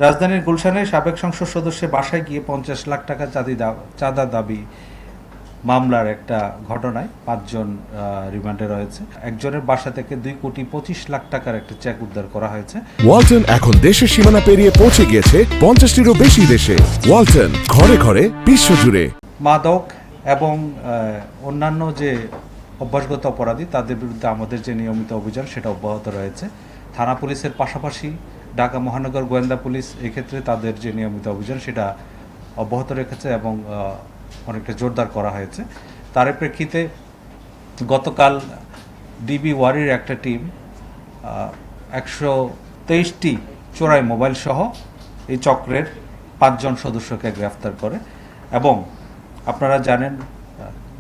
রাজধানীর গুলশানে সাবেক সংসদ সদস্যের বাসায় গিয়ে ৫০ লাখ টাকা চাঁদা দাবি মামলার একটা ঘটনায় ৫ জন রিমান্ডে রয়েছে। একজনের বাসা থেকে ২,২৫,০০,০০০ টাকার একটা চেক উদ্ধার করা হয়েছে। ওয়ালটন এখন দেশের সীমানা পেরিয়ে পৌঁছে গিয়েছে ৫০টিরও বেশি দেশে। ওয়ালটন, ঘরে ঘরে বিশ্বজুড়ে। মাদক এবং অন্যান্য যে অভ্যাসগত অপরাধী তাদের বিরুদ্ধে আমাদের যে নিয়মিত অভিযান সেটা অব্যাহত রয়েছে। থানা পুলিশের পাশাপাশি ঢাকা মহানগর গোয়েন্দা পুলিশ এক্ষেত্রে তাদের যে নিয়মিত অভিযান সেটা অব্যাহত রেখেছে এবং অনেকটা জোরদার করা হয়েছে। তার প্রেক্ষিতে গতকাল ডিবি ওয়ারির একটা টিম ১২৩টি চোরাই মোবাইল সহ এই চক্রের ৫ জন সদস্যকে গ্রেফতার করে এবং আপনারা জানেন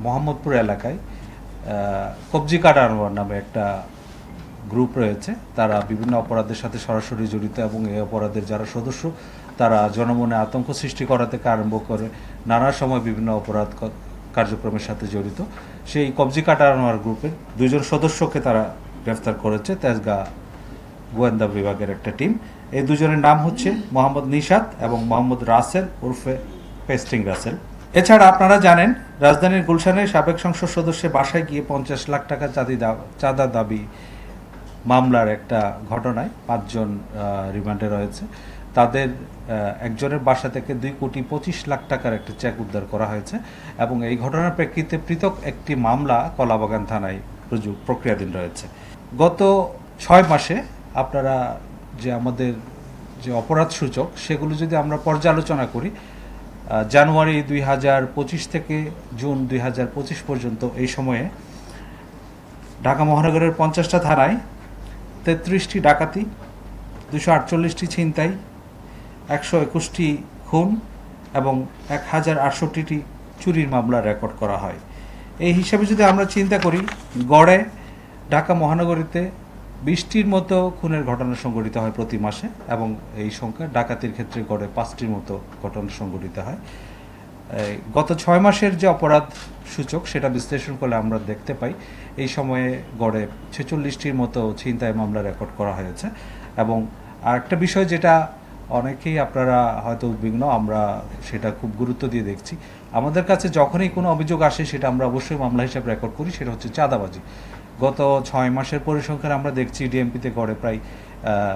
মোহাম্মদপুর এলাকায় কবজি কাটা আনোয়ার নামে একটা গ্রুপ রয়েছে। তারা বিভিন্ন অপরাধের সাথে সরাসরি জড়িত এবং এই অপরাধের যারা সদস্য তারা জনমনে আতঙ্ক সৃষ্টি করা থেকে আরম্ভ করে নানা সময় বিভিন্ন অপরাধ কার্যক্রমের সাথে জড়িত। সেই কবজি কাটা আনোয়ার গ্রুপের ২ জন সদস্যকে তারা গ্রেফতার করেছে তেজগাঁ গোয়েন্দা বিভাগের একটা টিম। এই দুজনের নাম হচ্ছে মোহাম্মদ নিশাত এবং মোহাম্মদ রাসেল ওরফে পেস্টিং রাসেল। এছাড়া আপনারা জানেন রাজধানীর গুলশানে সাবেক সংসদ সদস্যের বাসায় গিয়ে ৫০ লাখ টাকা চাঁদা দাবি মামলার একটা ঘটনায় ৫ জন রিমান্ডে রয়েছে। তাদের একজনের বাসা থেকে ২,২৫,০০,০০০ টাকার একটা চেক উদ্ধার করা হয়েছে এবং এই ঘটনার প্রেক্ষিতে পৃথক একটি মামলা কলাবাগান থানায় প্রক্রিয়াধীন রয়েছে। গত ৬ মাসে আপনারা যে আমাদের যে অপরাধ সূচক সেগুলো যদি আমরা পর্যালোচনা করি, জানুয়ারি ২০২৫ থেকে জুন ২০২৫ পর্যন্ত এই সময়ে ঢাকা মহানগরের ৫০টা থানায় ৩৩টি ডাকাতি, ২৪৮টি ছিনতাই, ১২১টি খুন এবং ১,০৬৮টি চুরির মামলা রেকর্ড করা হয়। এই হিসাবে যদি আমরা চিন্তা করি, গড়ে ঢাকা মহানগরীতে ২০টির মতো খুনের ঘটনা সংঘটিত হয় প্রতি মাসে এবং এই সংখ্যা ডাকাতির ক্ষেত্রে গড়ে ৫টির মতো ঘটনা সংঘটিত হয়। গত ৬ মাসের যে অপরাধ সূচক সেটা বিশ্লেষণ করলে আমরা দেখতে পাই এই সময়ে গড়ে ৪৬টির মতো ছিনতাই মামলা রেকর্ড করা হয়েছে। এবং আরেকটা বিষয় যেটা অনেকেই আপনারা হয়তো উদ্বিগ্ন, আমরা সেটা খুব গুরুত্ব দিয়ে দেখছি। আমাদের কাছে যখনই কোনো অভিযোগ আসে সেটা আমরা অবশ্যই মামলা হিসাবে রেকর্ড করি, সেটা হচ্ছে চাঁদাবাজি। গত ৬ মাসের পরিসংখ্যান আমরা দেখছি ডিএমপিতে গড়ে প্রায়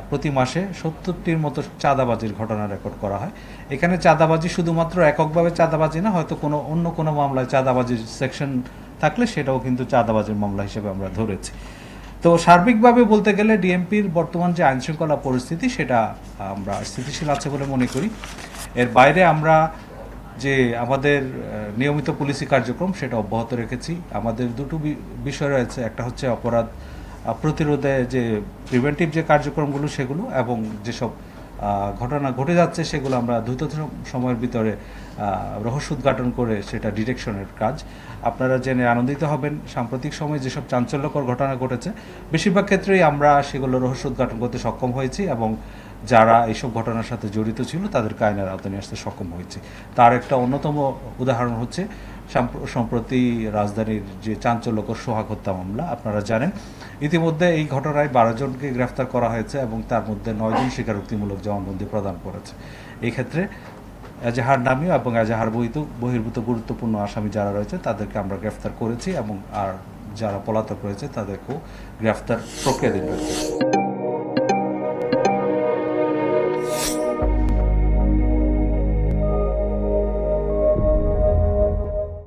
প্রতি মাসে ৭০টির মতো চাঁদাবাজির ঘটনা রেকর্ড করা হয়। এখানে চাঁদাবাজি শুধুমাত্র এককভাবে চাঁদাবাজি না, হয়তো অন্য কোনো মামলায় চাঁদাবাজির সেকশন থাকলে সেটাও কিন্তু চাঁদাবাজির মামলা হিসেবে আমরা ধরেছি। তো সার্বিকভাবে বলতে গেলে ডিএমপির বর্তমান যে আইনশৃঙ্খলা পরিস্থিতি সেটা আমরা স্থিতিশীল আছে বলে মনে করি। এর বাইরে আমরা যে আমাদের নিয়মিত পুলিশি কার্যক্রম সেটা অব্যাহত রেখেছি। আমাদের দুটো বিষয় রয়েছে, একটা হচ্ছে অপরাধ প্রতিরোধে যে প্রিভেন্টিভ যে কার্যক্রমগুলো সেগুলো, এবং যেসব ঘটনা ঘটে যাচ্ছে সেগুলো আমরা দ্রুত সময়ের ভিতরে রহস্য উদ্ঘাটন করে সেটা ডিটেকশনের কাজ। আপনারা জেনে আনন্দিত হবেন সাম্প্রতিক সময়ে যেসব চাঞ্চল্যকর ঘটনা ঘটেছে বেশিরভাগ ক্ষেত্রেই আমরা সেগুলো রহস্য উদ্ঘাটন করতে সক্ষম হয়েছি এবং যারা এইসব ঘটনার সাথে জড়িত ছিল তাদেরকে আইনের আওতায় নিয়ে আসতে সক্ষম হয়েছে। তার একটা অন্যতম উদাহরণ হচ্ছে সম্প্রতি রাজধানীর যে চাঞ্চল্যকর সোহাগ হত্যা মামলা। আপনারা জানেন ইতিমধ্যে এই ঘটনায় ১২ জনকে গ্রেফতার করা হয়েছে এবং তার মধ্যে ৯ জন স্বীকারোক্তিমূলক জবানবন্দি প্রদান করেছে। এই ক্ষেত্রে এজাহার নামীয় এবং এজাহার বহির্ভূত গুরুত্বপূর্ণ আসামি যারা রয়েছে তাদেরকে আমরা গ্রেফতার করেছি এবং আর যারা পলাতক রয়েছে তাদেরকেও গ্রেফতার প্রক্রিয়াধীন রয়েছে।